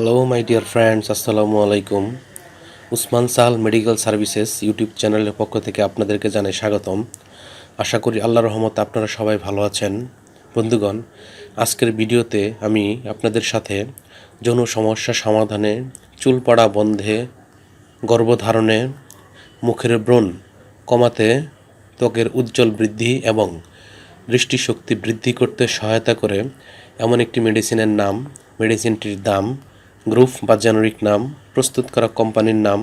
Hello my dear friends, আসসালামু আলাইকুম। উসমান সাল মেডিকেল সার্ভিসেস ইউটিউব চ্যানেলের পক্ষ থেকে আপনাদেরকে জানাই স্বাগতম। আশা করি আল্লাহর রহমতে আপনারা সবাই ভালো আছেন। বন্ধুগণ, আজকের ভিডিওতে আমি আপনাদের সাথে যৌন সমস্যা সমাধানে, চুল পড়া বন্ধে, গর্ভধারণে, মুখের ব্রণ কমাতে, ত্বকের উজ্জ্বল বৃদ্ধি এবং দৃষ্টিশক্তি বৃদ্ধি করতে সহায়তা করে এমন একটি মেডিসিনের নাম, মেডিসিনটির দাম, গ্রুপ বা জেনারিক নাম, প্রস্তুত করা কোম্পানির নাম,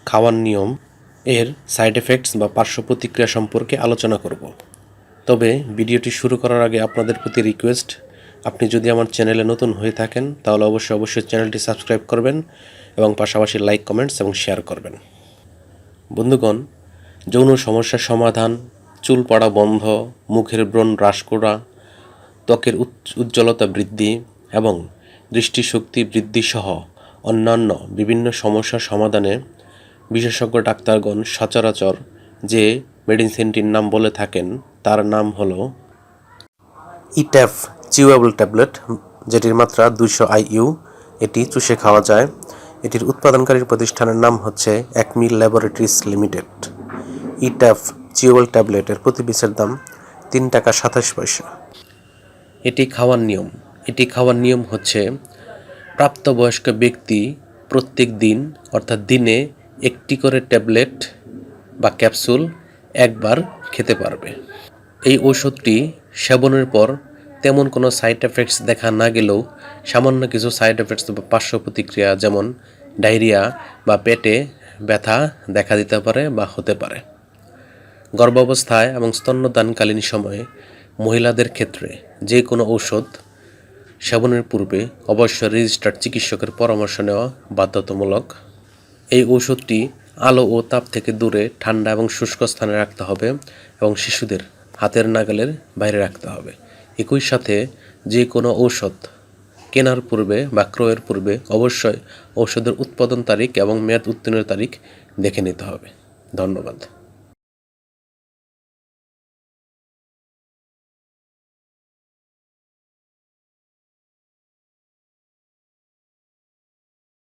খাওয়ার নিয়ম, এর সাইড এফেক্টস বা পার্শ্ব প্রতিক্রিয়া সম্পর্কে আলোচনা করব। তবে ভিডিওটি শুরু করার আগে আপনাদের প্রতি রিকোয়েস্ট, আপনি যদি আমার চ্যানেলে নতুন হয়ে থাকেন তাহলে অবশ্যই চ্যানেলটি সাবস্ক্রাইব করবেন এবং পাশাপাশি লাইক, কমেন্টস এবং শেয়ার করবেন। বন্ধুগণ, যৌন সমস্যার সমাধান, চুল পড়া বন্ধ, মুখের ব্রণ হ্রাস করা, ত্বকের উজ্জ্বলতা বৃদ্ধি এবং দৃষ্টিশক্তি বৃদ্ধি সহ অন্যান্য বিভিন্ন সমস্যার সমাধানে বিশেষজ্ঞ ডাক্তারগণ সচরাচর যে মেডিসিনটির নাম বলে থাকেন তার নাম হলো ইট্যাফ চিউয়েবল ট্যাবলেট, যেটির মাত্রা 200 IU। এটি চুষে খাওয়া যায়। এটির উৎপাদনকারী প্রতিষ্ঠানের নাম হচ্ছে অ্যাকমি ল্যাবরেটরিজ লিমিটেড। ইট্যাফ চিউয়েবল ট্যাবলেটের প্রতি পিসের দাম 3 টাকা 27 পয়সা। এটি খাওয়ার নিয়ম হচ্ছে প্রাপ্তবয়স্ক ব্যক্তি প্রত্যেক দিন অর্থাৎ দিনে একটি করে ট্যাবলেট বা ক্যাপসুল একবার খেতে পারবে। এই ঔষধটি সেবনের পর তেমন কোনো সাইড এফেক্টস দেখা না গেলেও সামান্য কিছু সাইড এফেক্টস বা পার্শ্ব প্রতিক্রিয়া যেমন ডায়রিয়া বা পেটে ব্যথা দেখা দিতে পারে বা হতে পারে। গর্ভাবস্থায় এবং স্তন্যদানকালীন সময়ে মহিলাদের ক্ষেত্রে যে কোনো ঔষধ সেবনের পূর্বে অবশ্যই রেজিস্টার্ড চিকিৎসকের পরামর্শ নেওয়া বাধ্যতামূলক। এই ঔষধটি আলো ও তাপ থেকে দূরে ঠান্ডা এবং শুষ্ক স্থানে রাখতে হবে এবং শিশুদের হাতের নাগালের বাইরে রাখতে হবে। একই সাথে যে কোনো ঔষধ কেনার পূর্বে বা ক্রয়ের পূর্বে অবশ্যই ঔষধের উৎপাদন তারিখ এবং মেয়াদ উত্তীর্ণের তারিখ দেখে নিতে হবে। ধন্যবাদ।